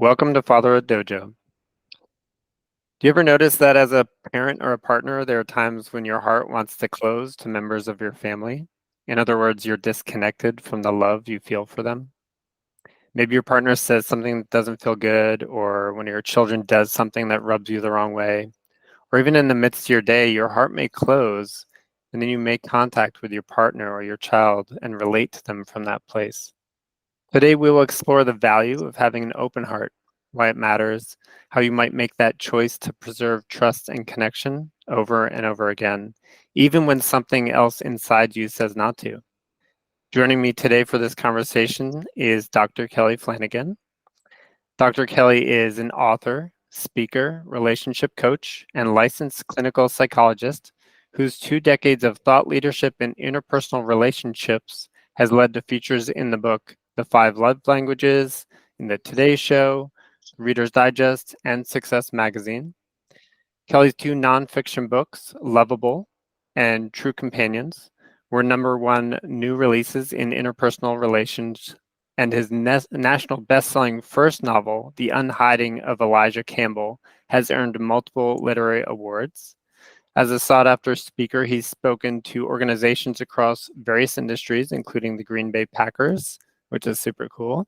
Welcome to Fatherhood Dojo. Do you ever notice that as a parent or a partner, there are times when your heart wants to close to members of your family? In other words, you're disconnected from the love you feel for them. Maybe your partner says something that doesn't feel good, or one of your children does something that rubs you the wrong way, or even in the midst of your day, your heart may close, and then you make contact with your partner or your child and relate to them from that place. Today, we will explore the value of having an open heart, why it matters, how you might make that choice to preserve trust and connection over and over again, even when something else inside you says not to. Joining me today for this conversation is Dr. Kelly Flanagan. Dr. Kelly is an author, speaker, relationship coach, and licensed clinical psychologist whose 2 decades of thought leadership in interpersonal relationships has led to features in the book The 5 Love Languages, in the Today Show, Reader's Digest, and Success Magazine. Kelly's 2 nonfiction books, Loveable and True Companions, were #1 new releases in interpersonal relations, and his national best-selling first novel, The Unhiding of Elijah Campbell, has earned multiple literary awards. As a sought-after speaker, he's spoken to organizations across various industries, including the Green Bay Packers, which is super cool.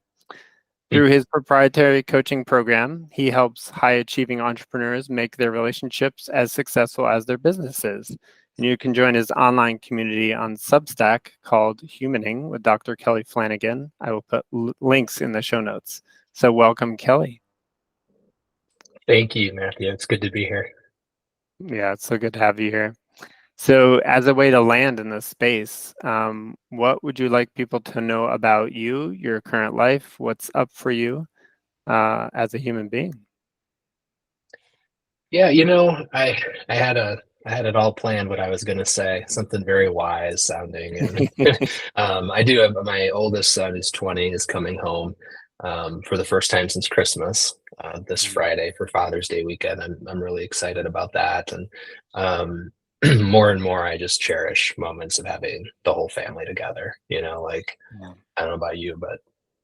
Through his proprietary coaching program, he helps high-achieving entrepreneurs make their relationships as successful as their businesses. And you can join his online community on Substack called Humaning with Dr. Kelly Flanagan. I will put links in the show notes. So welcome, Kelly. Thank you, Matthew. It's good to be here. Yeah, it's so good to have you here. So as a way to land in this space, what would you like people to know about you, your current life, what's up for you as a human being? Yeah, I had it all planned what I was going to say, something very wise sounding. And I do have my oldest son is 20, is coming home for the first time since Christmas this Friday for Father's Day weekend. I'm really excited about that. And more and more, I just cherish moments of having the whole family together. Yeah. I don't know about you, but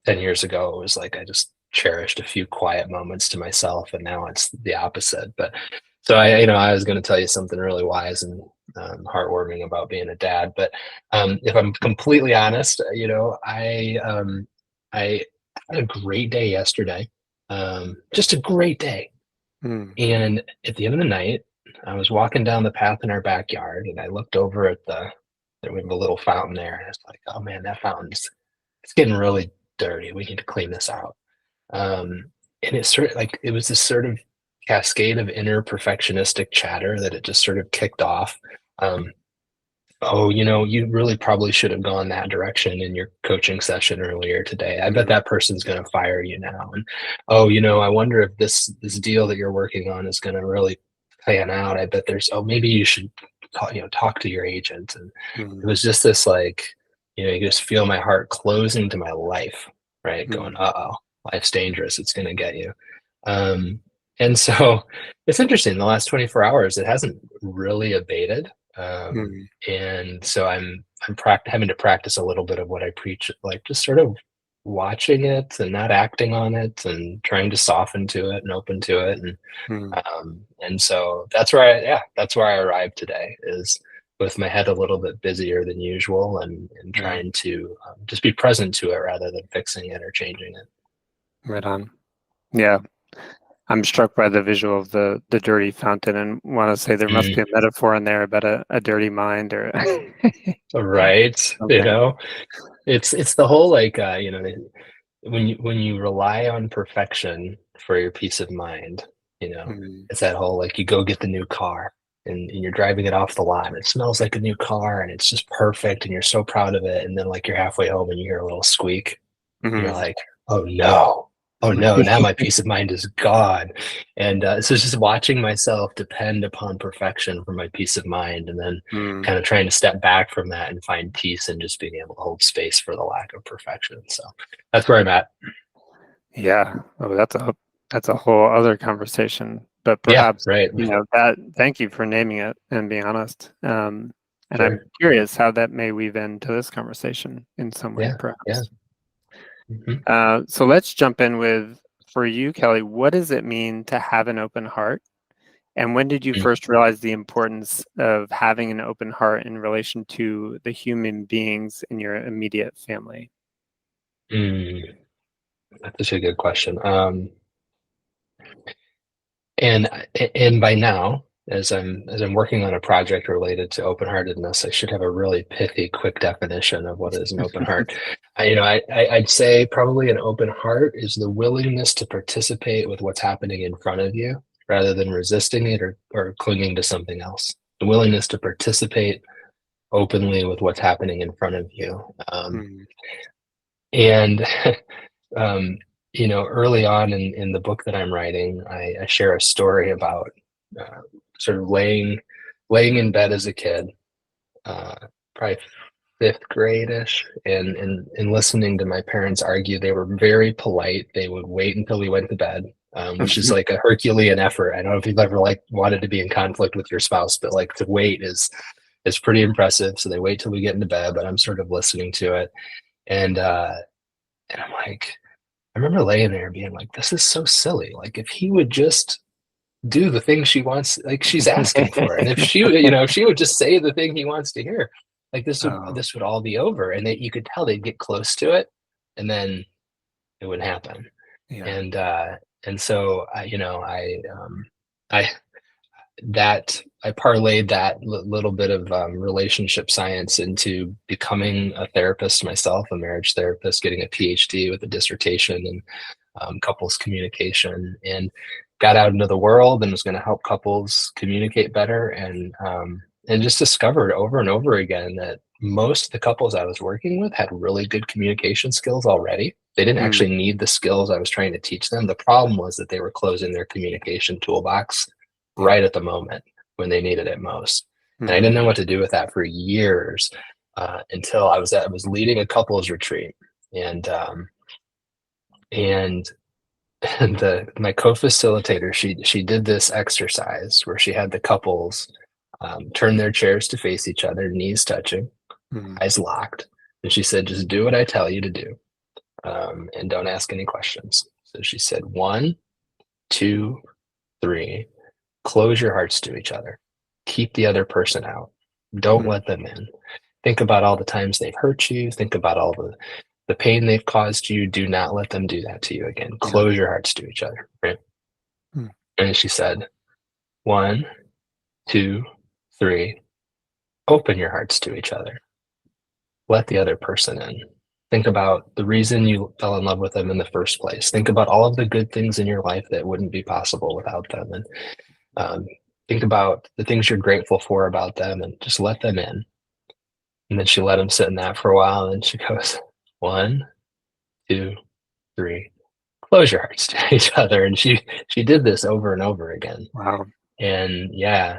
10 years ago, it was like I just cherished a few quiet moments to myself, and now it's the opposite. But so I was going to tell you something really wise and heartwarming about being a dad. But if I'm completely honest, I had a great day yesterday, just a great day. Mm. And at the end of the night, I was walking down the path in our backyard, and I looked over at we have a little fountain there, and it's like, oh man, that fountain's it's getting really dirty. We need to clean this out. And it's sort of like it was this sort of cascade of inner perfectionistic chatter that it just sort of kicked off. Um, oh, you really probably should have gone that direction in your coaching session earlier today. I bet that person's going to fire you now. And oh, I wonder if this deal that you're working on is going to really pan out. I bet maybe you should talk to your agent. And it was just this like, you just feel my heart closing to my life, right? Going, uh-oh, life's dangerous. It's going to get you. And so it's interesting. The last 24 hours, it hasn't really abated. And so I'm having to practice a little bit of what I preach, like just sort of watching it and not acting on it and trying to soften to it and open to it. And so that's where I arrived today, is with my head a little bit busier than usual and trying to just be present to it rather than fixing it or changing it. Right on. Yeah. I'm struck by the visual of the dirty fountain and want to say there must be a metaphor in there about a dirty mind or right. okay. It's the whole like when you rely on perfection for your peace of mind, it's that whole like you go get the new car and you're driving it off the lot and it smells like a new car and it's just perfect and you're so proud of it, and then like you're halfway home and you hear a little squeak and you're like, oh no. Oh no, now my peace of mind is gone. And so it's just watching myself depend upon perfection for my peace of mind, and then kind of trying to step back from that and find peace and just being able to hold space for the lack of perfection. So that's where I'm at. Yeah. Oh, that's a whole other conversation. But Yeah, perhaps, right. thank you for naming it and being honest. And I'm Sure. curious how that may weave into this conversation in some way, Yeah. Yeah. perhaps. Mhm. So let's jump in with for you, Kelly, what does it mean to have an open heart? And when did you Mm. first realize the importance of having an open heart in relation to the human beings in your immediate family? Mm, that's such a good question. And by now, as I'm working on a project related to open-heartedness, I should have a really pithy, quick definition of what is an open heart. I'd say probably an open heart is the willingness to participate with what's happening in front of you rather than resisting it or clinging to something else. The willingness to participate openly with what's happening in front of you. Mm, And um, early on in the book that I'm writing, I share a story about uh, sort of laying in bed as a kid, uh, probably fifth grade-ish, and listening to my parents argue. They were very polite. They would wait until we went to bed, which is like a Herculean effort. I don't know if you've ever like wanted to be in conflict with your spouse, but like to wait is pretty impressive. So they wait till we get into bed, but I'm sort of listening to it, and I'm like, I remember laying there being like, this is so silly. Like, if he would just do the thing she wants, like she's asking for, and if if she would just say the thing he wants to hear, like Oh, this would all be over. And you could tell they'd get close to it, and then it wouldn't happen. yeah. And so I that I parlayed that little bit of relationship science into becoming a therapist myself, a marriage therapist, getting a PhD with a dissertation in couples communication, and got out into the world and was going to help couples communicate better, and just discovered over and over again that most of the couples I was working with had really good communication skills already. They didn't Mm, actually need the skills I was trying to teach them. The problem was that they were closing their communication toolbox yeah. right at the moment when they needed it most. And I didn't Hmm. know what to do with that for years, until I was leading a couples retreat, and and my co-facilitator, she did this exercise where she had the couples turn their chairs to face each other, knees touching, Hmm. eyes locked, and she said, just do what I tell you to do, and don't ask any questions. So she said, 1, 2, 3, close your hearts to each other, keep the other person out, don't Hmm. let them in. Think about all the times they've hurt you. Think about all the pain they've caused you. Do not let them do that to you again. Yeah. Close your hearts to each other. Right. Hmm. And she said, 1, 2, 3, open your hearts to each other. Let the other person in. Think about the reason you fell in love with them in the first place. Think about all of the good things in your life that wouldn't be possible without them. And um, think about the things you're grateful for about them, and just let them in. And then she let him sit in that for a while. And then she goes, 1, 2, 3, close your hearts to each other. And she did this over and over again. Wow. And yeah,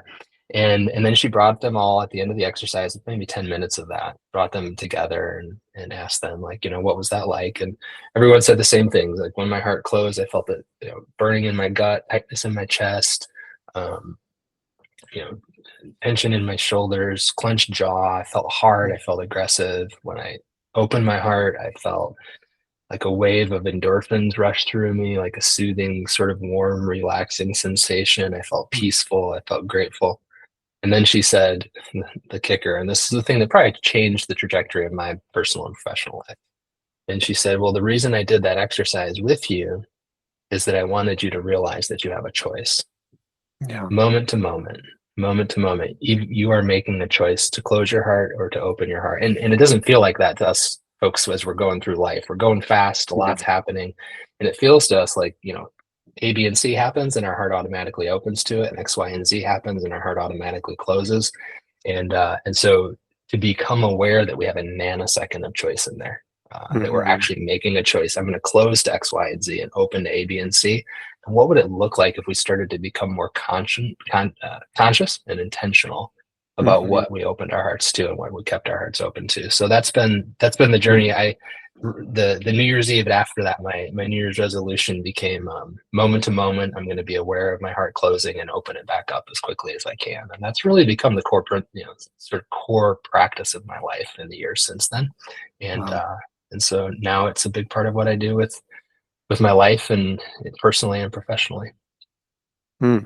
and then she brought them all at the end of the exercise, maybe 10 minutes of that, brought them together and asked them, like, what was that like? And everyone said the same things. Like, when my heart closed, I felt it, burning in my gut, tightness in my chest, um, you know, tension in my shoulders, clenched jaw. I felt hard. I felt aggressive. When I opened my heart, I felt like a wave of endorphins rush through me, like a soothing, sort of warm, relaxing sensation. I felt Hmm. peaceful. I felt grateful. And then she said, the kicker, and this is the thing that probably changed the trajectory of my personal and professional life. And she said, well, the reason I did that exercise with you is that I wanted you to realize that you have a choice. Yeah. Moment to moment, moment to moment, you are making the choice to close your heart or to open your heart. And it doesn't feel like that to us folks as we're going through life. We're going fast, a Yeah. lot's happening. And it feels to us like, A, B, and C happens and our heart automatically opens to it. And X, Y, and Z happens and our heart automatically closes. And so to become aware that we have a nanosecond of choice in there, that we're Hmm. actually making a choice. I'm going to close to X, Y, and Z and open to A, B, and C. And what would it look like if we started to become more conscious and intentional about Hmm. what we opened our hearts to and what we kept our hearts open to? So that's been the journey. The New Year's Eve after that, my New Year's resolution became moment to moment. I'm going to be aware of my heart closing and open it back up as quickly as I can, and that's really become the corporate, sort of core practice of my life in the years since then. And Wow. uh, and so now it's a big part of what I do with with my life and personally and professionally. Hmm.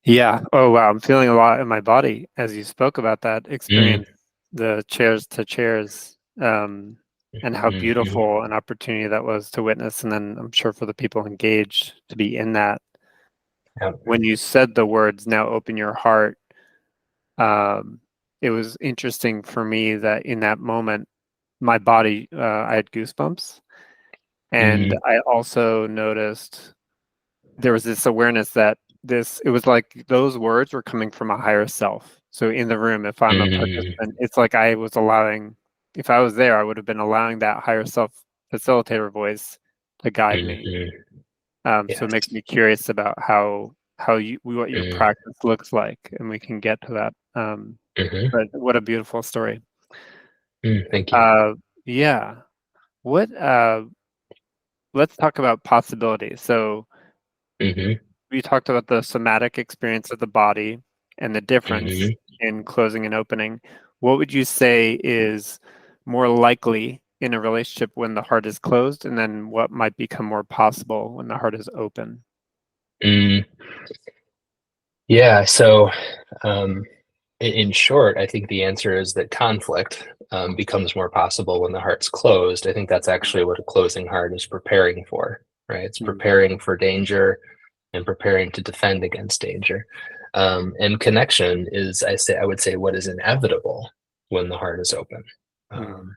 Yeah. Oh, wow. I'm feeling a lot in my body as you spoke about that Mm, experience, the chairs to chairs, and how mm, beautiful an opportunity that was to witness. And then I'm sure for the people engaged to be in that. yeah. When you said the words, now open your heart, um, it was interesting for me that in that moment, my body, I had goosebumps. And Mm, I also noticed there was this awareness that it was like those words were coming from a higher self. So in the room, if I'm a mm, participant, it's like I was allowing, if I was there, I would have been allowing that higher self facilitator voice to guide me. mm. So it Yes. makes me curious about what your Mm, practice looks like, and we can get to that. mm-hmm. But what a beautiful story. Thank you. Uh, yeah. What let's talk about possibilities. So Mm-hmm. we talked about the somatic experience of the body and the difference Mm-hmm. in closing and opening. What would you say is more likely in a relationship when the heart is closed, and then what might become more possible when the heart is open? Mm. Yeah. So, um, in short, I think the answer is that conflict becomes more possible when the heart's closed. I think that's actually what a closing heart is preparing for, right? It's Mm, preparing for danger and preparing to defend against danger. And connection is, I would say, what is inevitable when the heart is open. mm, Um,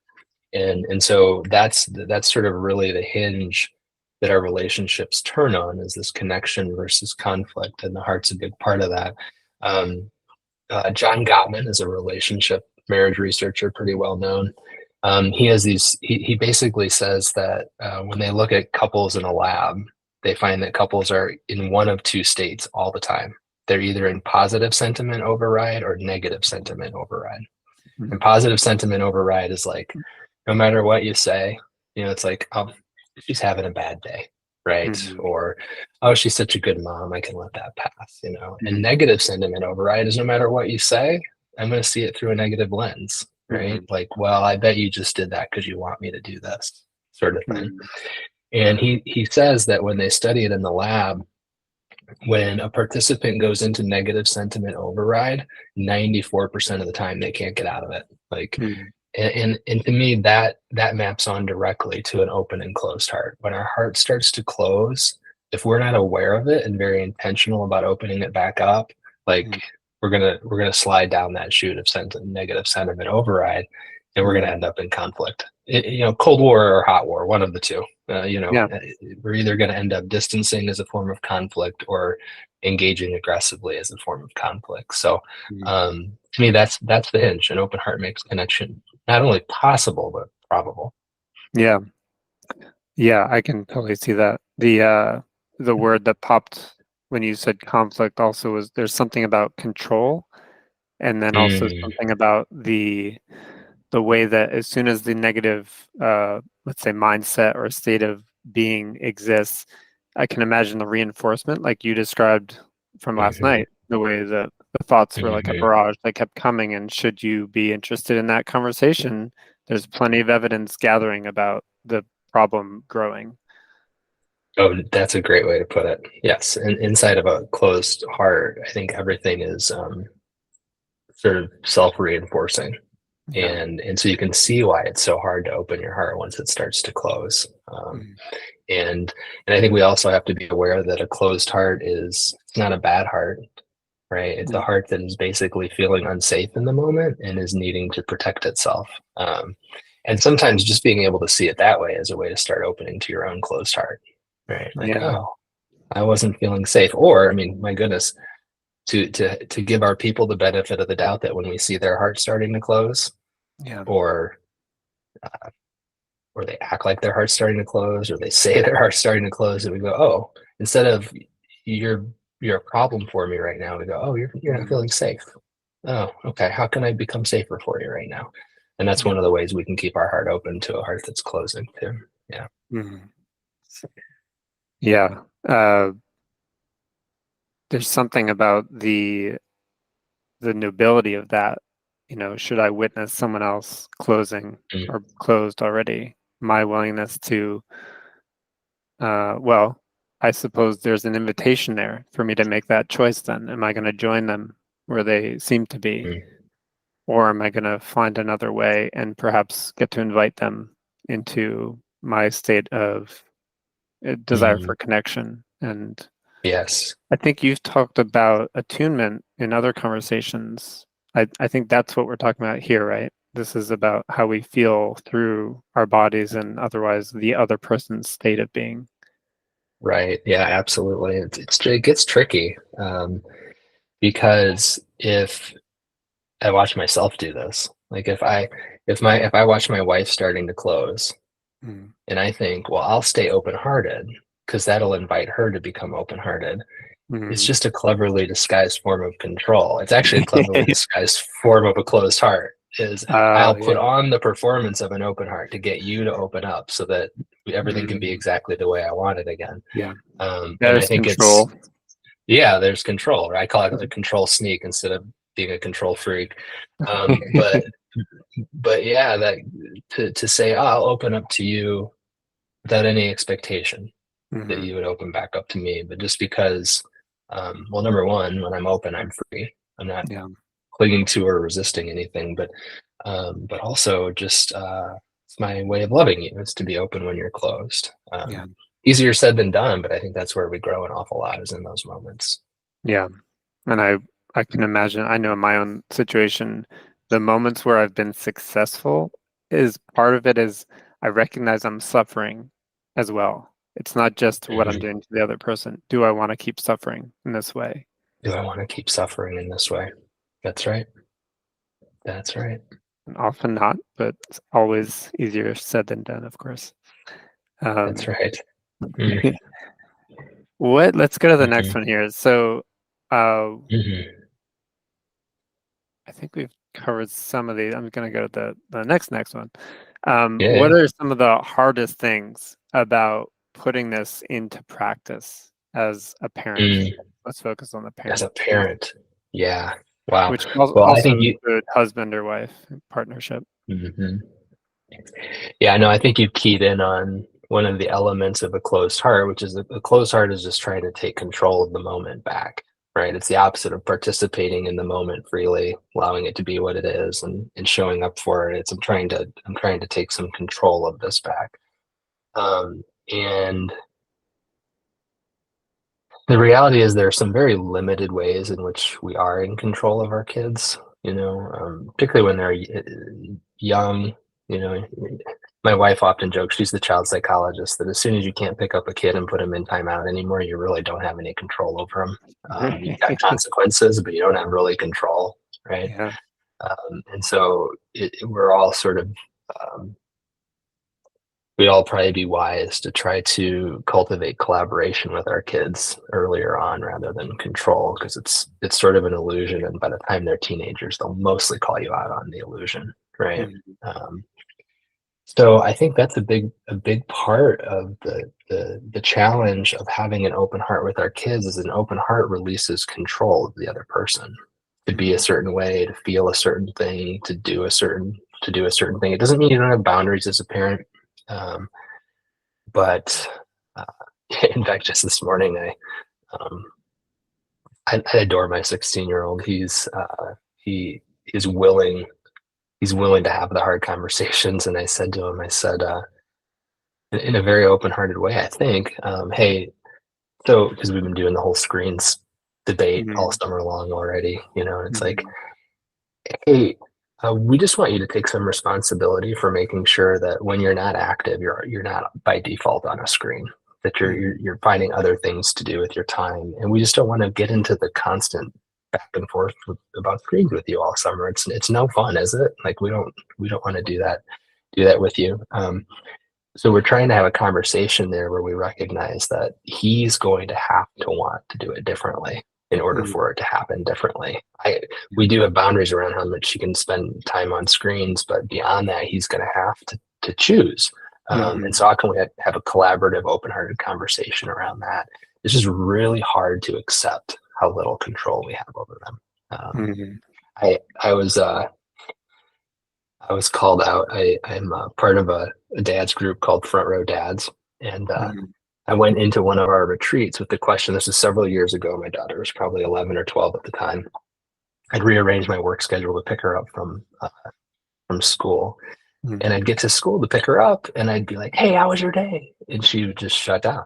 and so that's sort of really the hinge that our relationships turn on, is this connection versus conflict, and the heart's a big part of that. Um, John Gottman is a relationship marriage researcher, pretty well known. He has these. He basically says that when they look at couples in a lab, they find that couples are in one of two states all the time. They're either in positive sentiment override or negative sentiment override. And mm, positive sentiment override is like, no matter what you say, it's like, oh, she's having a bad day, right? mm, Or, oh, she's such a good mom, I can let that pass. And mm, negative sentiment override is no matter what you say, I'm going to see it through a negative lens, right? mm, Like, well, I bet you just did that because you want me to do this sort of thing. mm, And he says that when they study it in the lab, when a participant goes into negative sentiment override, 94% of the time they can't get out of it. Like, mm, and to me, that maps on directly to an open and closed heart. When our heart starts to close, if we're not aware of it and very intentional about opening it back up, like, mm, we're gonna slide down that chute of negative sentiment override, and we're gonna mm. end up in conflict. Cold war or hot war, one of the two. Yeah. We're either gonna end up distancing as a form of conflict or engaging aggressively as a form of conflict. So, Mm. to me, that's the hinge. An open heart makes connection not only possible but probable. Yeah. Yeah, I can totally see that. The word that popped when you said conflict also was there's something about control, and then also Mm, something about the way that as soon as the negative let's say mindset or state of being exists, I can imagine the reinforcement like you described from last mhm, night, the way that the thoughts were like a mhm. barrage that kept coming, and should you be interested in that conversation, there's plenty of evidence gathering about the problem growing. Oh, that's a great way to put it. Yes, and inside of a closed heart, I think everything is sort of self-reinforcing, Yeah. and so you can see why it's so hard to open your heart once it starts to close. Mm, And I think we also have to be aware that a closed heart is, it's not a bad heart, right? It's a mm, heart that is basically feeling unsafe in the moment and is needing to protect itself. And sometimes just being able to see it that way is a way to start opening to your own closed heart, right? Like, yeah. oh, I wasn't feeling safe. Or, I mean, my goodness, to give our people the benefit of the doubt that when we see their heart starting to close, Yeah. or or they act like their heart's starting to close, or they say their heart's starting to close, and we go, oh, instead of you're you're a problem for me right now, we go, oh, you're not Mm, feeling safe. Oh, okay. How can I become safer for you right now? And that's yeah. one of the ways we can keep our heart open to a heart that's closing too. Yeah. Mm, yeah. There's something about the nobility of that. Should I witness someone else closing Mm, or closed already? My willingness to Well, I suppose there's an invitation there for me to make that choice then. Am I going to join them where they seem to be, Mm, or am I going to find another way and perhaps get to invite them into my state of desire mm, for connection? And yes. I think you've talked about attunement in other conversations. I think that's what we're talking about here, right? This is about how we feel through our bodies and otherwise the other person's state of being. Right. Yeah, absolutely. It gets tricky, because if I watch myself do this, like if I watch my wife starting to close, Mm. and I think, well, I'll stay open-hearted because that'll invite her to become open-hearted. It's Mm. just a cleverly disguised form of control. It's actually a cleverly disguised form of a closed heart. Is Oh, I'll put yeah. on the performance of an open heart to get you to open up so that everything can be Mm. exactly the way I want it again. Yeah. And I There's think it's, control. yeah, there's control. Right? I call it a control sneak instead of being a control freak. But yeah, that to say, oh, I'll open up to you without any expectation that Hmm. you would open back up to me, but just because, well, number one, when I'm open, I'm free. I'm not Yeah. clinging to or resisting anything, but also just it's my way of loving you is to be open when you're closed. Yeah. Easier said than done, but I think that's where we grow an awful lot is in those moments. Yeah. And I can imagine, I know in my own situation, the moments where I've been successful is part of it is I recognize I'm suffering as well. It's not just what I'm Mhm. doing to the other person. Do I want to keep suffering in this way? Do I want to keep suffering in this way? That's right. That's right. And often not, but it's always easier said than done, of course. That's Um, right. Mm, let's go to the next mhm, one here. So, uh, mhm. I think we've covered some of these. I'm going to go to the next one. Yeah, What yeah. are some of the hardest things about putting this into practice as a parent? Mm, Let's focus on the as parent a piece, parent. Yeah. Wow. which Well, I also think you, include husband or wife partnership. mhm. Yeah, no, I think you keyed in on one of the elements of a closed heart, which is a closed heart is just trying to take control of the moment back, right? It's the opposite of participating in the moment freely, allowing it to be what it is and showing up for it. It's I'm trying to take some control of this back. And the reality is there are some very limited ways in which we are in control of our kids, particularly when they're young. You know, my wife often jokes, she's the child psychologist, that as soon as you can't pick up a kid and put him in timeout anymore, you really don't have any control over him. You've got consequences, but you don't have really control, right? Yeah. And so we're all sort of um, we'd all probably be wise to try to cultivate collaboration with our kids earlier on rather than control because it's sort of an illusion, and by the time they're teenagers they'll mostly call you out on the illusion, right? Mhm. um, so I think that's a big part of the challenge of having an open heart with our kids is an open heart releases control of the other person to be a Mhm. certain way, to feel a certain thing, to do a certain thing. It doesn't mean you don't have boundaries as a parent. um, but uh, in fact, just this morning, um, I adore my 16-year-old. He is willing. He's willing to have the hard conversations. And I said to him, I said, in a very open-hearted way, I think, hey, so because we've been doing the whole screens debate all Mhm. summer long already, and it's like, Mhm. hey, we just want you to take some responsibility for making sure that when you're not active, you're not by default on a screen. That Mhm. you're finding other things to do with your time, and we just don't want to get into the constant back and forth about screens with you all summer. It's no fun, is it? Like we don't want to do that with you. So we're trying to have a conversation there where we recognize that he's going to have to want to do it differently in order Mhm. for it to happen differently. We do have boundaries around how much he can spend time on screens, but beyond that, he's going to have to choose. And Mhm. so how can we have a collaborative, open-hearted conversation around that? It's just really hard to accept how little control we have over them. Mhm. I was called out. I'm part of a dad's group called Front Row Dads, and Mhm. I went into one of our retreats with the question. This is several years ago. My daughter was probably 11 or 12 at the time. I'd rearranged my work schedule to pick her up from school, and I'd Mhm. get to school to pick her up, and I'd be like, "Hey, how was your day?" And she would just shut down,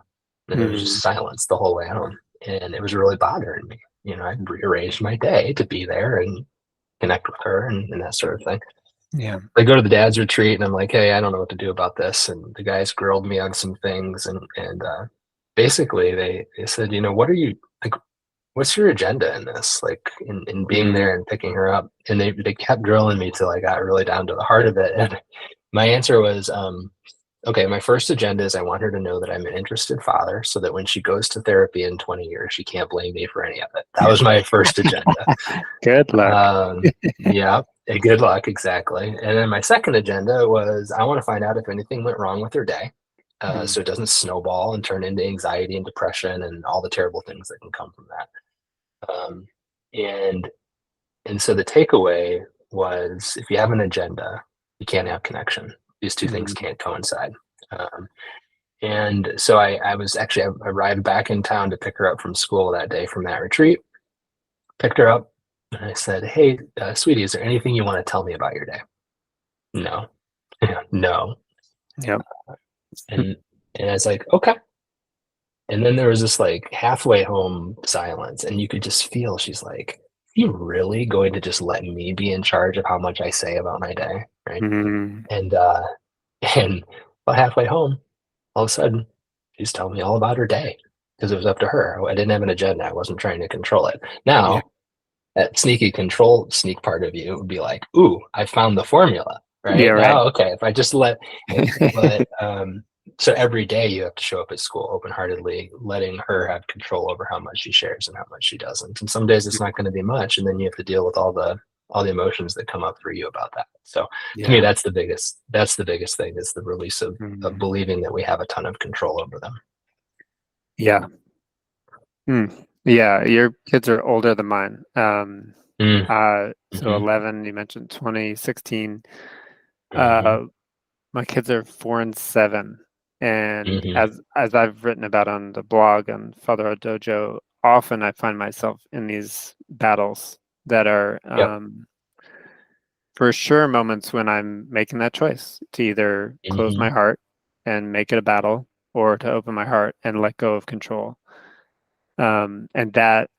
and it was just Mhm. silence the whole way home, and it was really bothering me. I'd rearranged my day to be there and connect with her and that sort of thing. Yeah. I go to the dad's retreat and I'm like, hey, I don't know what to do about this. And the guys grilled me on some things and basically they said, what are you like what's your agenda in this? Like in being Mhm. there and picking her up. And they kept drilling me till I got really down to the heart of it. And my answer was, okay, my first agenda is I want her to know that I'm an interested father so that when she goes to therapy in 20 years, she can't blame me for any of it. That was my first agenda. Good luck. Yeah, good luck, exactly. And then my second agenda was I want to find out if anything went wrong with her day, Mhm. so it doesn't snowball and turn into anxiety and depression and all the terrible things that can come from that. Um, and and so the takeaway was if you have an agenda, you can't have connection. These two things Mhm. can't coincide. Um, and so I arrived back in town to pick her up from school that day from that retreat, picked her up, and I said, hey, sweetie, is there anything you want to tell me about your day? No. No. Yep. And and I was like, okay. And then there was this like halfway home silence, and you could just feel she's like, you really going to just let me be in charge of how much I say about my day? Right. Mhm. And and about halfway home, all of a sudden, she's telling me all about her day because it was up to her. I didn't have an agenda. I wasn't trying to control it. Yeah. Now, that sneaky control sneak part of you would be like, ooh, I found the formula, Yeah, right? right. Now, okay, if I just but so every day you have to show up at school open-heartedly, letting her have control over how much she shares and how much she doesn't. And some days it's not going to be much, and then you have to deal with all the emotions that come up for you about that. So to me, Yeah. that's the biggest thing is the release of Mhm. believing that we have a ton of control over them. Yeah. Mm. Yeah, your kids are older than mine. Mm, So hmm 11, you mentioned 20, 16. hmm Uh, my kids are 4 and 7. And hmm as I've written about on the blog on Father Dojo, often I find myself in these battles that are Yep. for sure moments when I'm making that choice to either close my hmm heart and make it a battle or to open my heart and let go of control. And that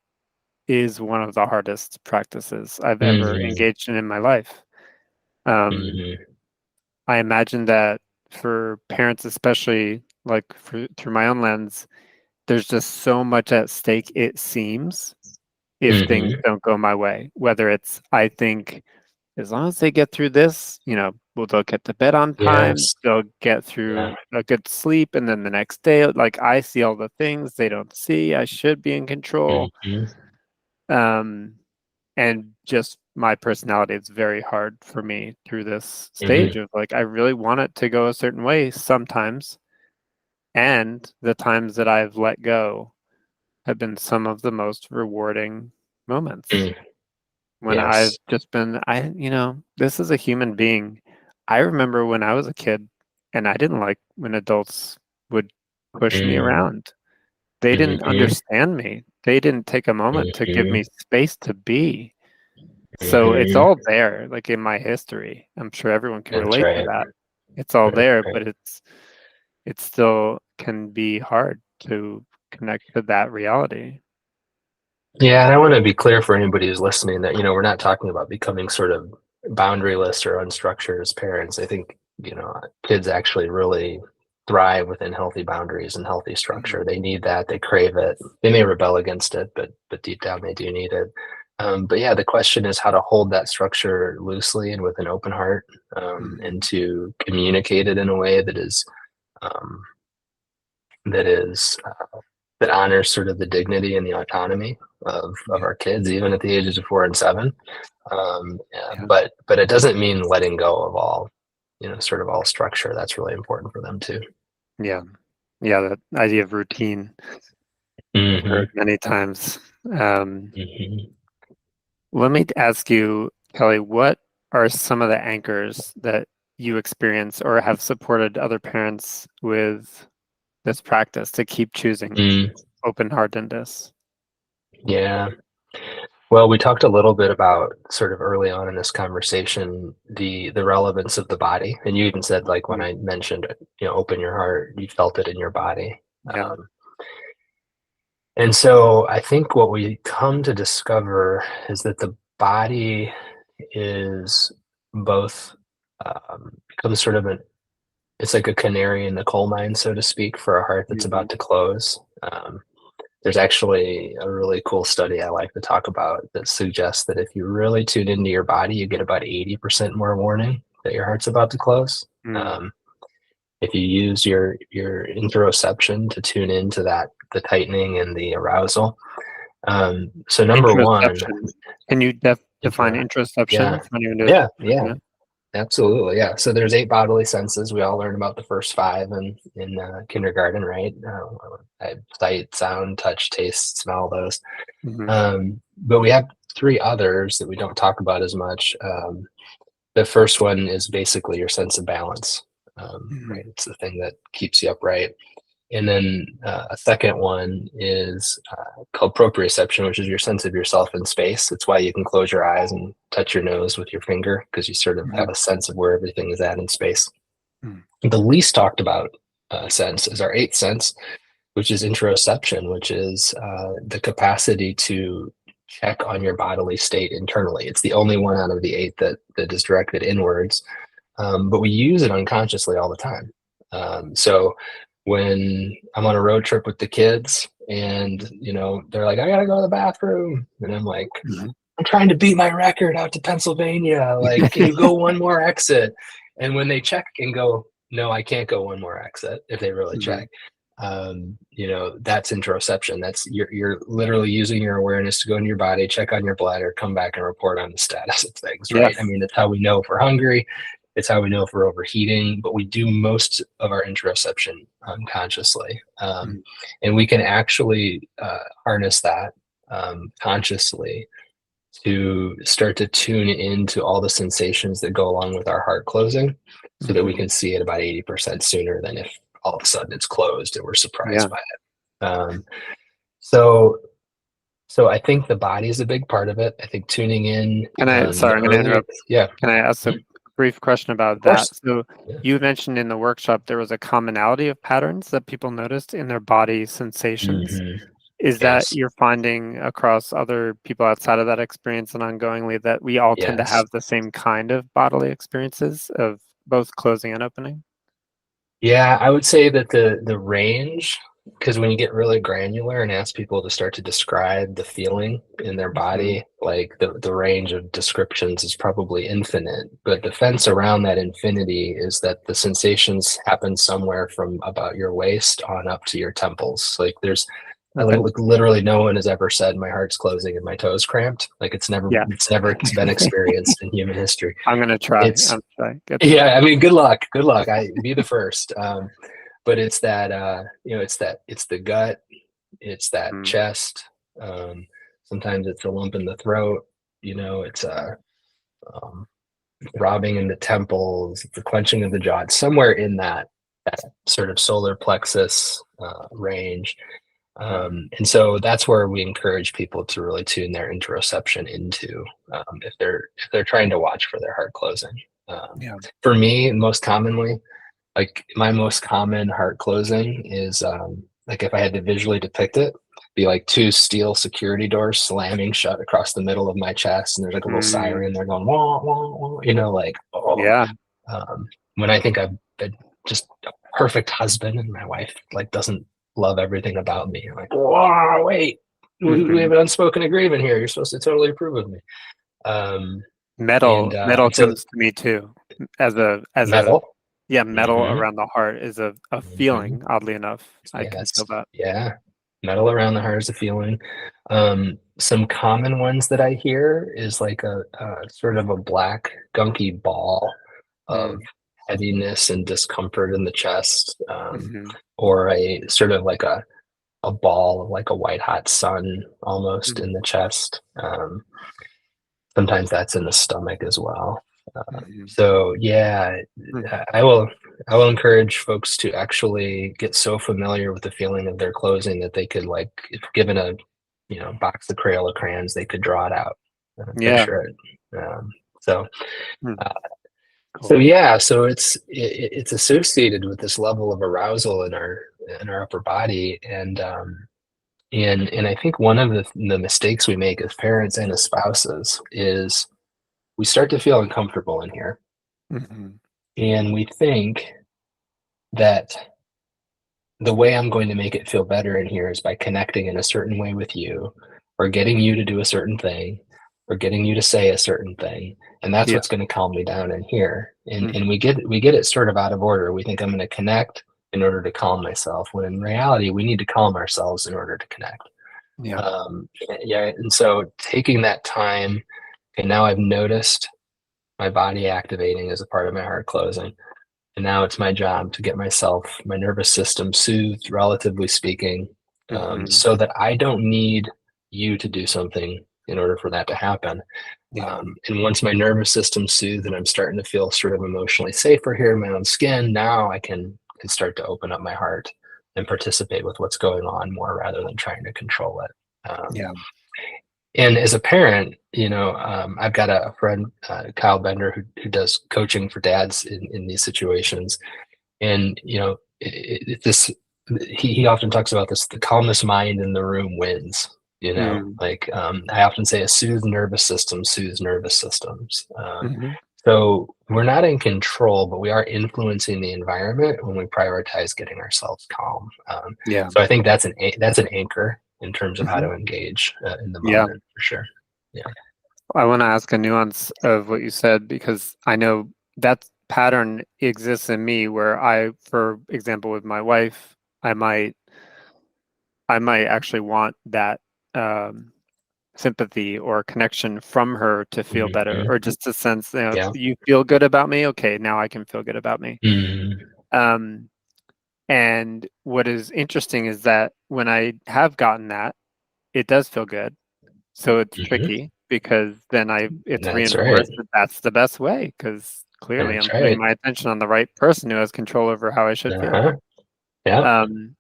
is one of the hardest practices I've ever hmm engaged in my life. Um, hmm I imagine that for parents, especially like through my own lens, there's just so much at stake, it seems, if things hmm don't go my way. Whether it's, I think, as long as they get through this, well, they'll get to bed on time, Yes. they'll get Yeah. through a good sleep, and then the next day, like I see all the things they don't see, I should be in control. Mhm, Um, and just my personality, it's very hard for me through this stage mhm, of like, I really want it to go a certain way sometimes. And the times that I've let go have been some of the most rewarding moments mm, when I've yes. just been, this is a human being. I remember when I was a kid and I didn't like when adults would push me Mm, around. They didn't mhm, understand me. They didn't take a moment to give me mhm, space to be. So it's mhm. all there, like in my history. I'm sure everyone can That's relate to right. that. It's all Right, there, right. but it still can be hard to connect to that reality. Yeah, and I want to be clear for anybody who's listening that, we're not talking about becoming sort of boundaryless or unstructured as parents. I think, kids actually really thrive within healthy boundaries and healthy structure. Mhm. They need that. They crave it. They may rebel against it, but deep down they do need it. But yeah, the question is how to hold that structure loosely and with an open heart, and Mhm. to communicate it in a way um, that that honors sort of the dignity and the autonomy of Yeah. our kids, even at the ages of 4 and 7. Yeah, Yeah. but it doesn't mean letting go of all, sort of all structure. That's really important for them too. Yeah. Yeah. That idea of routine I've Hmm heard many times. Um, hmm Let me ask you, Kelly, what are some of the anchors that you experience or have supported other parents with this practice to keep choosing Mm, open-heartedness? yeah. Well, we talked a little bit about sort of early on in this conversation, the relevance of the body. And you even said, like, when Mm, I mentioned, open your heart, you felt it in your body. yeah. And so I think what we come to discover is that the body is both becomes sort of it's like a canary in the coal mine, so to speak, for a heart that's Mhm. about to close. There's actually a really cool study I like to talk about that suggests that if you really tune into your body, you get about 80% more warning that your heart's about to close. Mm. Um, if you use your interoception to tune into that, the tightening and the arousal. So number one, Introception. Can you define intro, introception yeah, for anyone who's yeah, yeah. listening? Absolutely, yeah. So there's 8 bodily senses. We all learn about the first 5 in kindergarten, right? Sight, sound, touch, taste, smell, those. Mhm. But we have 3 others that we don't talk about as much. The first one is basically your sense of balance, Mhm. right? It's the thing that keeps you upright. And then a second one is called proprioception, which is your sense of yourself in space. It's why you can close your eyes and touch your nose with your finger, because you sort of have Mhm. a sense of where everything is at in space. Mm. The least talked about sense is our 8th sense, which is interoception, which is the capacity to check on your bodily state internally. It's the only one out of the 8 that is directed inwards, but we use it unconsciously all the time. So when I'm on a road trip with the kids and, they're like, I gotta go to the bathroom. And I'm like, Mhm. I'm trying to beat my record out to Pennsylvania. Like, can you go one more exit? And when they check and go, no, I can't go one more exit, if they really Mhm. check, that's interoception. That's you're literally using your awareness to go into your body, check on your bladder, come back and report on the status of things, right? I Yes. mean, it's how we know if we're hungry. It's how we know if we're overheating, but we do most of our interoception unconsciously. Mm. And we can actually harness that consciously to start to tune into all the sensations that go along with our heart closing so that we Mhm. can see it about 80% sooner than if all of a sudden it's closed and we're Yeah. surprised by it. So so I think the body is a big part of it. I think tuning in Sorry, the I'm gonna earlier, interrupt. yeah, Can I ask a of brief question about that? course. So Yeah. you mentioned in the workshop there was a commonality of patterns that people noticed in their body sensations. Hmm. Is that Yes. you're finding across other people outside of that experience and ongoingly that we all tend to Yes. have the same kind of bodily experiences of both closing and opening? Yeah, I would say that the range, because when you get really granular and ask people to start to describe the feeling in their Mhm. body, like the range of descriptions is probably infinite. But the fence around that infinity is that the sensations happen somewhere from about your waist on up to your temples. Like Okay. like literally no one has ever said my heart's closing and my toes cramped. Like Yeah. it's never been experienced in human history. I'm gonna try. It's I'm trying. Good to know. yeah, I mean, good luck. Good luck. I be the first. But it's that it's the gut, it's that Mm. chest. Um, Sometimes it's a lump in the throat. It's a um, throbbing in the temples, the clenching of the jaw. It's somewhere in that sort of solar plexus range. Mm. And so that's where we encourage people to really tune their interoception into if they're trying to watch for their heart closing. Yeah. For me, most commonly, like my most common heart closing is like if I had to visually depict it, be like 2 steel security doors slamming shut across the middle of my chest, and there's like a little Mm. siren. They're going wah wah wah, like oh. Yeah. Um, when I think I've been just a perfect husband, and my wife like doesn't love everything about me, I'm like whoa, wait, we have Mhm. an unspoken agreement here. You're supposed to totally approve of me. Um, Metal and so comes to me too as a metal. yeah, metal Hmm. around the heart is a Hmm. feeling, oddly enough. I can Yes. feel that. Yeah. Metal around the heart is a feeling. Some common ones that I hear is like a sort of a black gunky ball of Mm. heaviness and discomfort in the chest, Mhm. or a sort of like a ball of like a white hot sun almost in Mhm. the chest. Sometimes that's in the stomach as well. Mhm. So yeah, Mm. I will. I will encourage folks to actually get so familiar with the feeling of their closing that they could, like, if given a, box of Crayola crayons, they could draw it out, Yeah. picture it. Um, so, Hmm. uh, so Cool. yeah, so it's associated with this level of arousal in our upper body, and I think one of the mistakes we make as parents and as spouses is we start to feel uncomfortable in here, Hmm. and we think that the way I'm going to make it feel better in here is by connecting in a certain way with you, or getting you to do a certain thing, or getting you to say a certain thing, and that's Yeah. what's going to calm me down in here. And Hmm. we get it sort of out of order. We think I'm going to connect in order to calm myself, when in reality we need to calm ourselves in order to connect. Yeah. Yeah, and so taking that time, and now I've noticed my body activating as a part of my heart closing. And now it's my job to get my nervous system soothed, relatively speaking, Hmm. so that I don't need you to do something in order for that to happen. Yeah. And once my nervous system's soothed and I'm starting to feel sort of emotionally safer here in my own skin, now I can start to open up my heart and participate with what's going on more, rather than trying to control it. Yeah. And as a parent, I've got a friend, Kyle Bender, who does coaching for dads in these situations. And, this, he often talks about this: the calmest mind in the room wins. Mm. Like, I often say, a soothed nervous system soothes nervous systems. Hmm. So we're not in control, but we are influencing the environment when we prioritize getting ourselves calm. Yeah. So I think that's an anchor in terms of how Hmm. to engage in the Yeah. moment, for sure. Yeah. I want to ask a nuance of what you said because I know that pattern exists in me where for example, with my wife, I might actually want that um, sympathy or connection from her to feel better, Mhm. or just to sense, Yeah. you feel good about me. Okay, now I can feel good about me. Mhm. Um, and what is interesting is that when I have gotten that, it does feel good. So it's Mhm. tricky because then it's That's right. reinforced that that's the best way because clearly I'm That's putting right. my attention on the right person who has control over how I should feel. Uh-huh. Yeah. Um,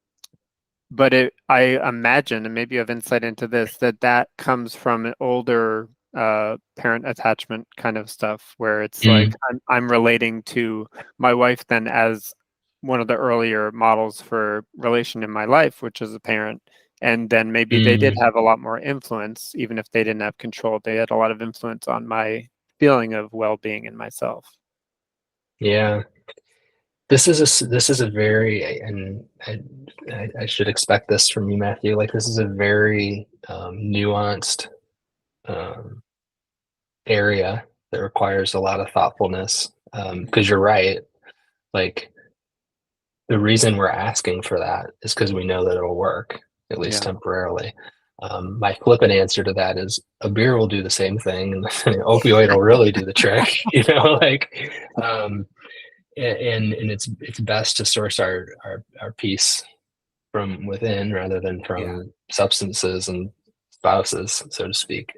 but I imagine, and maybe you have insight into this, that comes from an older parent attachment kind of stuff, where it's like Mhm. I'm relating to my wife then as one of the earlier models for relation in my life, which is a parent. And then maybe they did Mhm. have a lot more influence, even if they didn't have control. They had a lot of influence on my feeling of well-being in myself. Yeah. This is a very, and I should expect this from you, Matthew. Like, this is a very nuanced um, area that requires a lot of thoughtfulness. Because you're right. Like, the reason we're asking for that is because we know that it'll work, at least Yeah. temporarily. My flippant answer to that is a beer will do the same thing, and an opioid will really do the trick. Like, um, and it's best to source our peace from within, rather than Yeah. from substances and spouses, so to speak.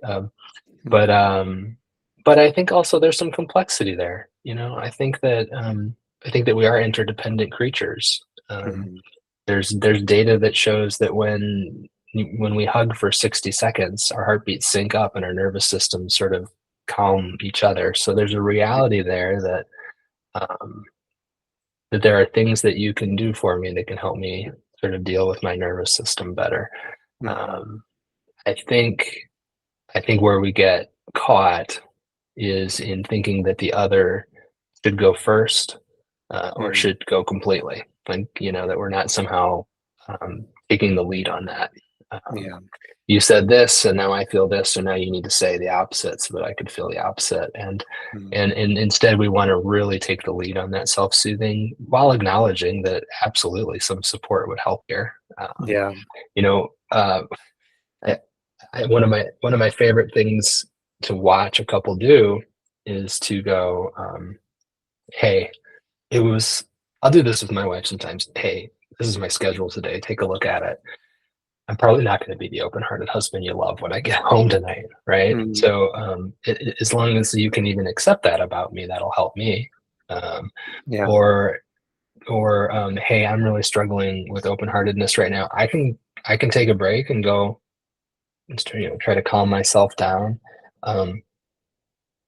But Hmm. um, but I think also there's some complexity there. I think that we are interdependent creatures. Um, Hmm. there's data that shows that when we hug for 60 seconds, our heartbeats sync up and our nervous systems sort of calm each other. So there's a reality there um, that there are things that you can do for me that can help me sort of deal with my nervous system better. Hmm. Um, I think I think where we get caught is in thinking that the other should go first, or Hmm. should go completely. Like, that we're not somehow taking the lead on that. Um, Yeah. you said this, and now I feel this, so now you need to say the opposite so that I could feel the opposite. Hmm. And instead, we want to really take the lead on that self-soothing, while acknowledging that absolutely some support would help here. Yeah. You know, I, one of my favorite things to watch a couple do is to go, "Hey, it was." I'll do this with my wife sometimes. "Hey, this is my schedule today. Take a look at it. I'm probably not going to be the open-hearted husband you love when I get home tonight, right? Hmm. So, as long as you can even accept that about me, that'll help me. Um, Yeah. or Hey, I'm really struggling with open-heartedness right now. I can take a break and go and try to calm myself down. Um,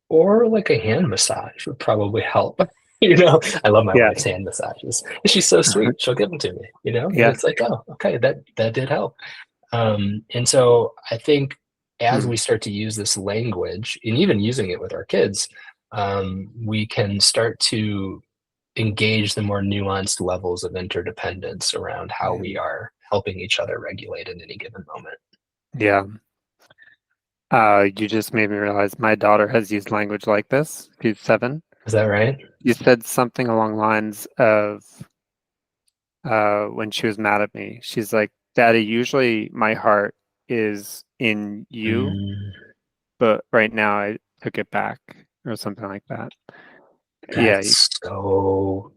or like a hand massage would probably help. I love my Yeah. wife's hand massages. She's so sweet. She'll give them to me, and Yeah. it's like, oh, okay, that did help. And so I think as we Mm. start to use this language and even using it with our kids, we can start to engage the more nuanced levels of interdependence around how Yeah. we are helping each other regulate in any given moment. Yeah. You just made me realize my daughter has used language like this. She's 7. Is that right? You said something along lines of when she was mad at me. She's like, "Daddy, usually my heart is in you, Mm, but right now I took it back," or something like that. Yeah. that's so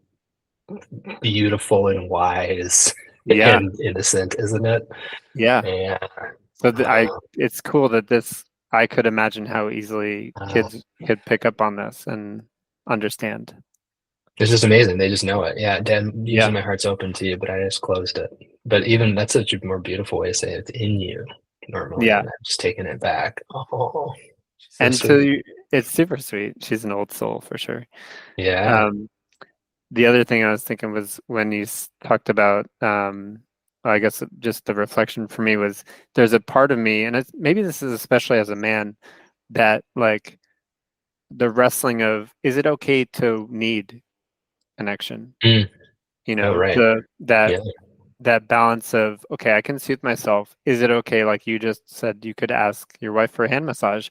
beautiful and wise Yeah. and innocent, isn't it? Yeah. Yeah. So Uh, it's cool that I could imagine how easily uh, kids could pick up on this and understand. it's just amazing. They just know it. Yeah, Dad, usually Yeah. my heart's open to you, but I just closed it. But even that's such a more beautiful way to say it's in you normally, Yeah. and I'm just taking it back. Oh, so And so sweet. it's super sweet. She's an old soul for sure. Yeah. Um, the other thing I was thinking was when you talked about, I guess just the reflection for me was there's a part of me, and maybe this is especially as a man, that like the wrestling of is it okay to need connection? Mm. Oh, right. The Yeah. that balance of okay, I can soothe myself. Is it okay, like you just said, you could ask your wife for a hand massage?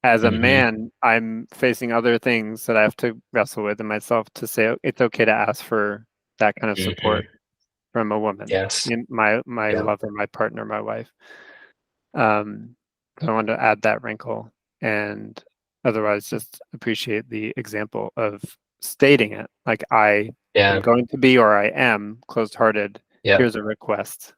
As a Hmm. man, I'm facing other things that I have to wrestle with in myself to say it's okay to ask for that kind of support Hmm. from a woman, Yes. my Yeah. lover, my partner, my wife. So I wanted to add that wrinkle, and otherwise just appreciate the example of stating it like I am Yeah. going to be or I am closed-hearted. Yeah. Here's a request.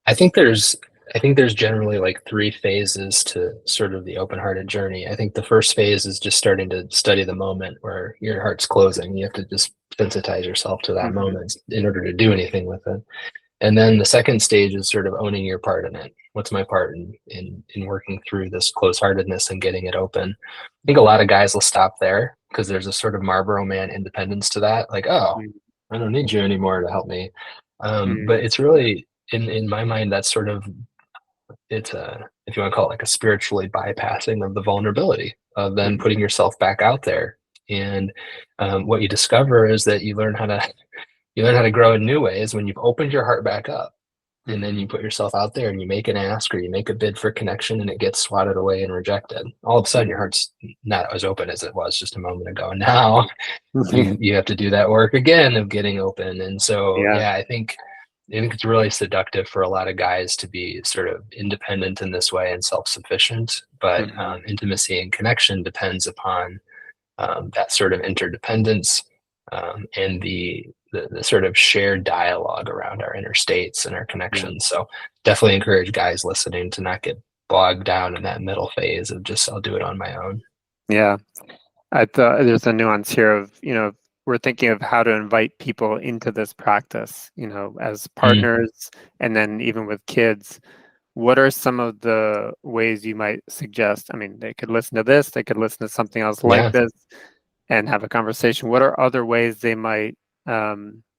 I think there's I think there's generally like three phases to sort of the open-hearted journey. I think the first phase is just starting to study the moment where your heart's closing. You have to just sensitize yourself to that Hmm. moment in order to do anything with it. And then the second stage is sort of owning your part in it. What's my part in working through this close-heartedness and getting it open? I think a lot of guys will stop there because there's a sort of Marlboro Man independence to that. Like, oh, I don't need you anymore to help me. But Mm-hmm. it's really in my mind that's sort of it's a if you want to call it like a spiritually bypassing of the vulnerability of then Hmm. putting yourself back out there. And what you discover is that you learn how to grow in new ways when you've opened your heart back up and then Hmm. you put yourself out there and you make an ask or you make a bid for connection and it gets swatted away and rejected. All of a sudden your Hmm. heart's not as open as it was just a moment ago. Now Hmm. you have to do that work again of getting open. And so Yeah. yeah, I think it's really seductive for a lot of guys to be sort of independent in this way and self-sufficient, but Hmm. intimacy and connection depends upon that sort of interdependence and the sort of shared dialogue around our inner states and our Yeah. connections. So definitely encourage guys listening to not get bogged down in that middle phase of just I'll do it on my own. Yeah. I thought there's a nuance here of, we're thinking of how to invite people into this practice, as Mm, partners and then even with kids. What are some of the ways you might suggest? I mean, they could listen to this, they could listen to something else like yeah. this and have a conversation. What are other ways they might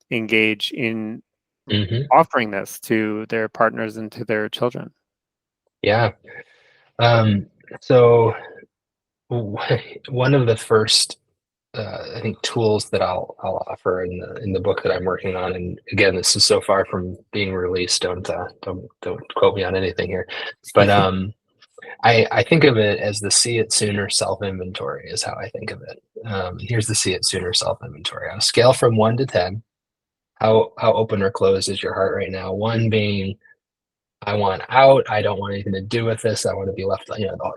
engage in Hmm. offering this to their partners and to their children? Yeah. Um, so one of the first I think tools that I'll offer in the book that I'm working on. And again, this is so far from being released. Don't quote me on anything here. But I think of it as the see it sooner self inventory is how I think of it. Here's the see it sooner self inventory on a scale from 1 to 10. How open or closed is your heart right now? One being I want out. I don't want anything to do with this. I want to be left,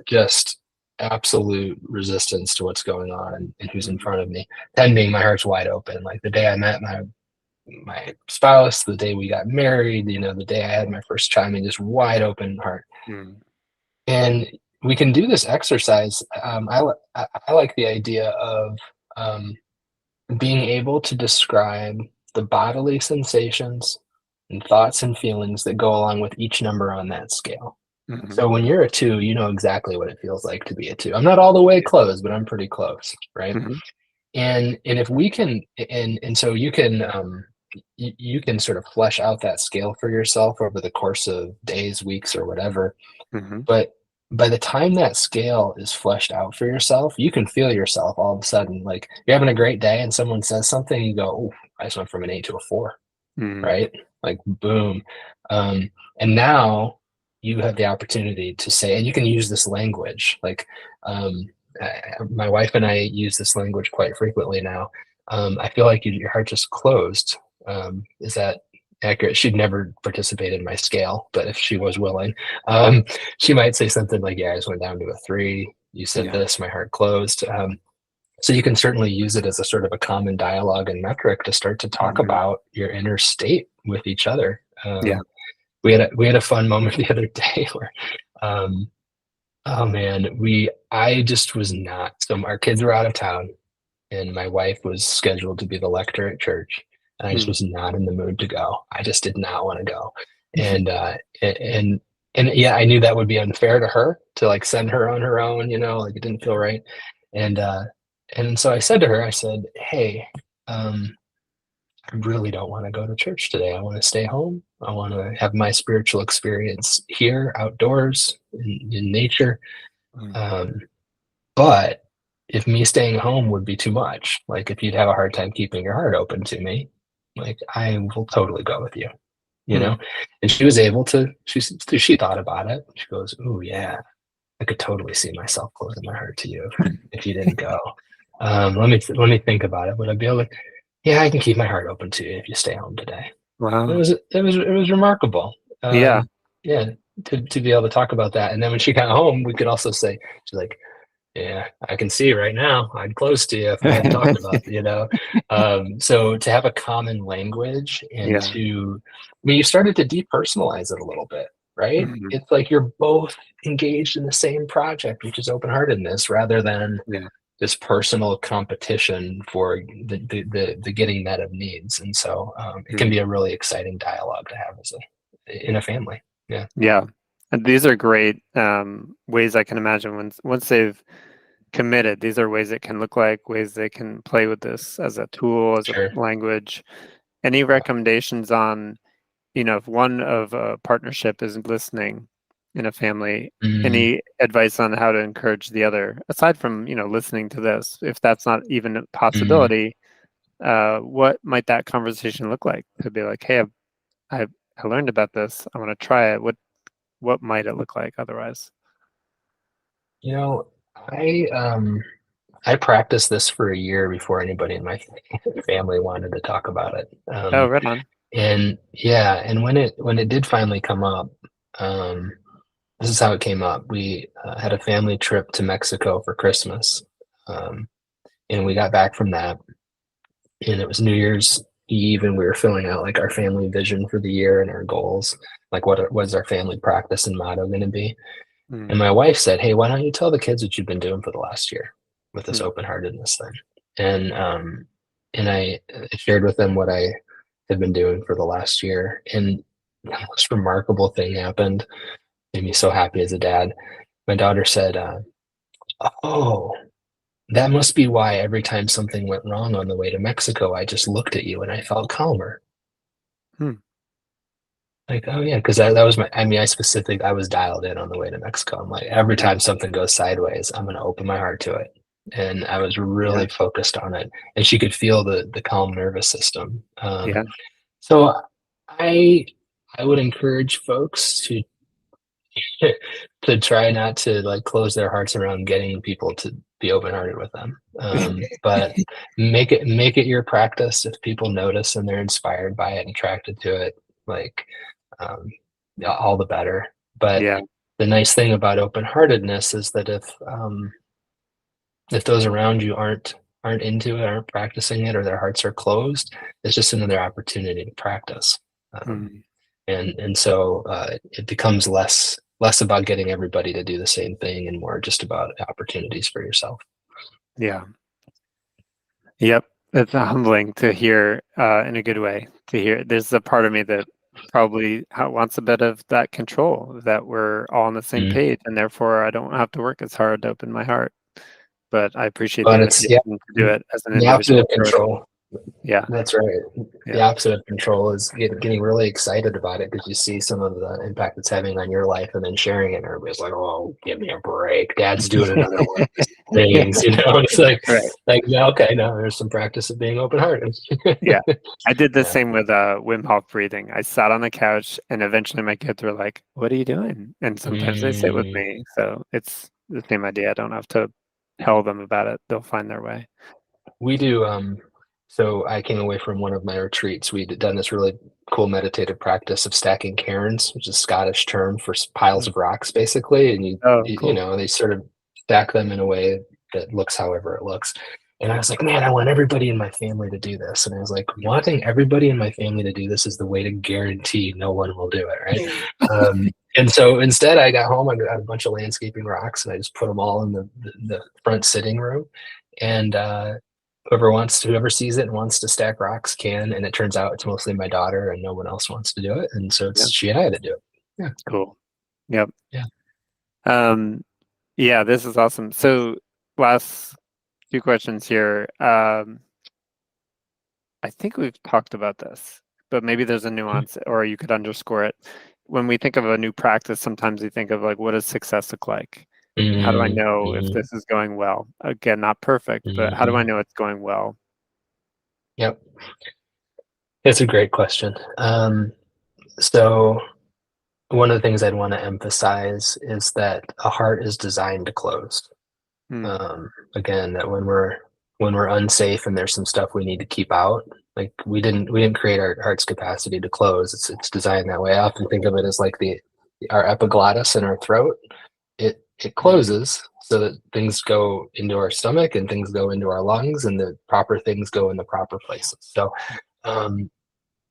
just absolute resistance to what's going on and who's in Mhm. front of me. 10 being my heart's wide open. Like the day I met my spouse, the day we got married, the day I had my first child, I mean, just wide open heart. Mm. And we can do this exercise. I like the idea of um, being able to describe the bodily sensations and thoughts and feelings that go along with each number on that scale. Hmm. So when you're a two, you know exactly what it feels like to be a two. I'm not all the way close, but I'm pretty close, right? Hmm. And if we can, and so you can you can sort of flesh out that scale for yourself over the course of days, weeks, or whatever. Hmm. But by the time that scale is fleshed out for yourself, you can feel yourself all of a sudden. Like you're having a great day and someone says something, you go, "Oh, I just went from an 8 to a 4." Hmm. Right? Like boom. And now you have the opportunity to say, and you can use this language. Like my wife and I use this language quite frequently now. I feel like your heart just closed. Is that accurate? She'd never participated in my scale, but if she was willing, um, she might say something like, "Yeah, I just went down to a 3. You said Yeah. this, my heart closed." So you can certainly use it as a sort of a common dialogue and metric to start to talk Hmm. about your inner state with each other. Yeah. We had a fun moment the other day where, um, oh man, I just was not. So our kids were out of town, and my wife was scheduled to be the lector at church, and I just Mm. was not in the mood to go. I just did not want to go, and and and yeah, I knew that would be unfair to her to like send her on her own. Like it didn't feel right, and uh, and so I said to her, I said, "Hey, um, I really don't want to go to church today. I want to stay home. I want to have my spiritual experience here, outdoors, in nature. Mm. Um, but if me staying home would be too much, like if you'd have a hard time keeping your heart open to me, like I will totally go with you, you know?" Mm. And she was able to, she thought about it. She goes, "Oh yeah, I could totally see myself closing my heart to you if you didn't go. Let me think about it. Would I be able to? Yeah, I can keep my heart open to you if you stay home today." Wow. It was remarkable. Yeah. Yeah, to be able to talk about that. And then when she got home, we could also say, she's like, "Yeah, I can see right now. I'd close to you if we hadn't talked about it." So to have a common language and Yeah. I mean, you started to depersonalize it a little bit, right? Hmm. It's like you're both engaged in the same project, which is open-heartedness, rather than Yeah. this personal competition for the getting met of needs. And so it can Mm. be a really exciting dialogue to have in a family. Yeah, Yeah. And these are great ways I can imagine once they've committed. These are ways it can look like, ways they can play with this as a tool, as a sure. language. Any recommendations on, if one of a partnership is listening in a family, Mm, any advice on how to encourage the other, aside from, listening to this, if that's not even a mm. possibility, what might that conversation look like? To be like, hey, I I learned about this. I want to try it. What might it look like otherwise? You know, I I practiced this for a year before anybody in my family wanted to talk about it. Oh, right on. And yeah, and when it did finally come up, um, this is how it came up. We had a family trip to Mexico for Christmas, um, and we got back from that, and it was New Year's Eve, and we were filling out like our family vision for the year and our goals, like was our family practice and motto going to be. And Mm. my wife said, "Hey, why don't you tell the kids what you've been doing for the last year with this Mm. open-heartedness thing?" And I shared with them what I had been doing for the last year, and the most remarkable thing happened. Made me so happy as a dad. My daughter said, "Oh, that must be why every time something went wrong on the way to Mexico, I just looked at you and I felt calmer." Mm. Like, "Oh yeah," because that was I mean, I was dialed in on the way to Mexico. I'm like, every Yeah. time something goes sideways, I'm gonna open my heart to it. And I was Yeah. really focused on it. And she could feel the calm nervous system. Yeah. So I I would encourage folks to to try not to like close their hearts around getting people to be open hearted with them. But make it your practice. If people notice and they're inspired by it and attracted to it, like um, yeah, all the better. But Yeah. the nice thing about open-heartedness is that if those around you aren't into it, aren't practicing it, or their hearts are closed, it's just another opportunity to practice. Um, Mm. and so it becomes less about getting everybody to do the same thing and more just about opportunities for yourself. Yeah. Yep. It's humbling to hear in a good way. To hear there's a part of me that probably wants a bit of that control, that we're all on the same Mm. page, and therefore I don't have to work as hard to open my heart. But I appreciate the But it's, invitation to do it as an the opposite individual of first. control. Yeah, That's right. The yeah, opposite of control is getting really excited about it because you see some of the impact it's having on your life, and then sharing it, and everybody's like, "Oh, give me a break! Dad's doing another one of his yeah. things." You know, it's Right. yeah, okay, no, there's some practice of being open-hearted. Yeah. I did the Yeah. same with Wim Hof breathing. I sat on the couch and eventually my kids were like, "What are you doing?" And sometimes they sit with Mm. me. So it's the same idea. I don't have to tell them about it. They'll find their way. We do, so I came away from one of my retreats. We'd done this really cool meditative practice of stacking cairns, which is a Scottish term for piles Mm. of rocks, basically. And Oh, cool. they sort of stack them in a way that looks however it looks. And I was like, man, I want everybody in my family to do this. And I was like, wanting everybody in my family to do this is the way to guarantee no one will do it, right? And so instead, I got home, I got a bunch of landscaping rocks, and I just put them all in the front sitting room. And whoever sees it and wants to stack rocks can, and it turns out it's mostly my daughter and no one else wants to do it, and so Yeah, it's she and I that do it. Yeah, cool. Yep. yeah. Um, yeah, this is awesome. So last few questions here. I think we've talked about this, but maybe there's a nuance or you could underscore it. When we think of a new practice, sometimes we think of like, what does success look like? How do I Mm, know if mm, this is going well? Again, not perfect, but how do I mhm. know it's going well? Yep, it's a great question. So one of the things I'd want to emphasize is that a heart is designed to close. Hmm. Again, that when we're unsafe and there's some stuff we need to keep out, like we didn't create our heart's capacity to close. It's designed that way. I often think of it as like the our epiglottis in our throat. It Hmm. closes so that things go into our stomach and things go into our lungs and the proper things go in the proper places. So um,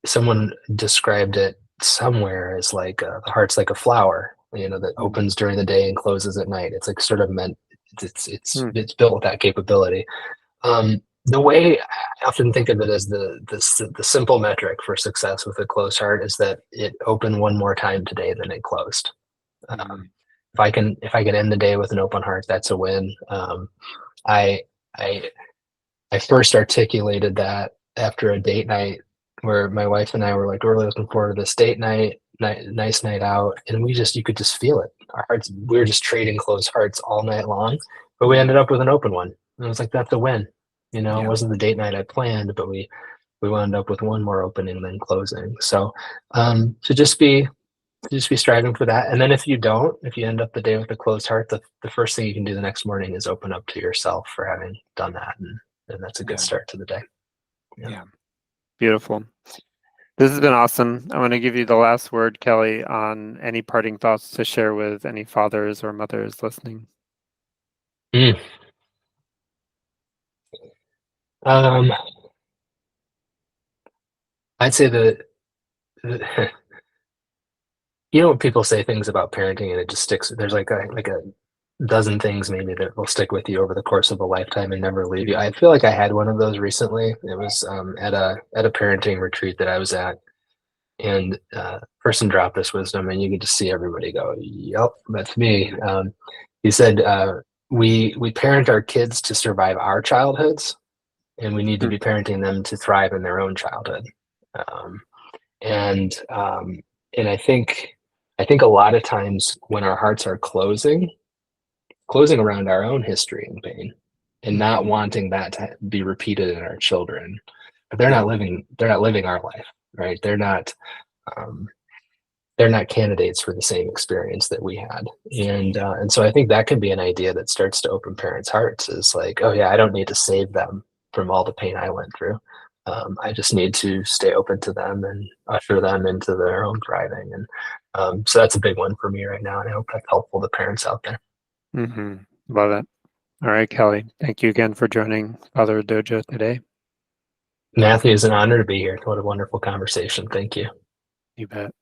someone described it somewhere as like the heart's like a flower, that Hmm. opens during the day and closes at night. It's like sort of meant Hmm. it's built with that capability. The way I often think of it as the simple metric for success with a closed heart is that it opened one more time today than it closed. Hmm. If I can end the day with an open heart, that's a win. I I I first articulated that after a date night where my wife and I were like, we're really looking forward to this date nice night out, and you could just feel it. Our hearts, we were just trading closed hearts all night long, but we Hmm. ended up with an open one. And I was like, that's a win. It Yeah. wasn't the date night I planned, but we wound up with one more opening than closing. So to just be striving for that. And then if you end up the day with a closed heart, the first thing you can do the next morning is open up to yourself for having done that. And that's a good Yeah. start to the day. Yeah. Yeah. Beautiful. This has been awesome. I want to give you the last word, Kelly, on any parting thoughts to share with any fathers or mothers listening. Mm. Um, I'd say that when people say things about parenting and it just sticks, there's like a dozen things maybe that will stick with you over the course of a lifetime and never leave you. Mhm. I feel like I had one of those recently. It was at a parenting retreat that I was at, and person dropped this wisdom, and you could just see everybody go, "Yep, that's me." He said, we parent our kids to survive our childhoods, and we need to Hmm. be parenting them to thrive in their own childhood." Um, and um, and I think a lot of times when our hearts are closing around our own history and pain, and not Mhm. wanting that to be repeated in our children, but Yeah. they're not living our life, right? Um, they're not candidates for the same experience that we had, and so I think that can be an idea that starts to open parents' hearts. Is like, oh yeah, I don't need to save them from all the pain I went through. I just need to stay open to them and usher them into their own thriving. And so that's a big one for me right now, and I hope that's helpful to parents out there. Love it. All right, Kelly. Thank you again for joining Father Dojo today. Matthew, it's an honor to be here. What a wonderful conversation. Thank you. You bet.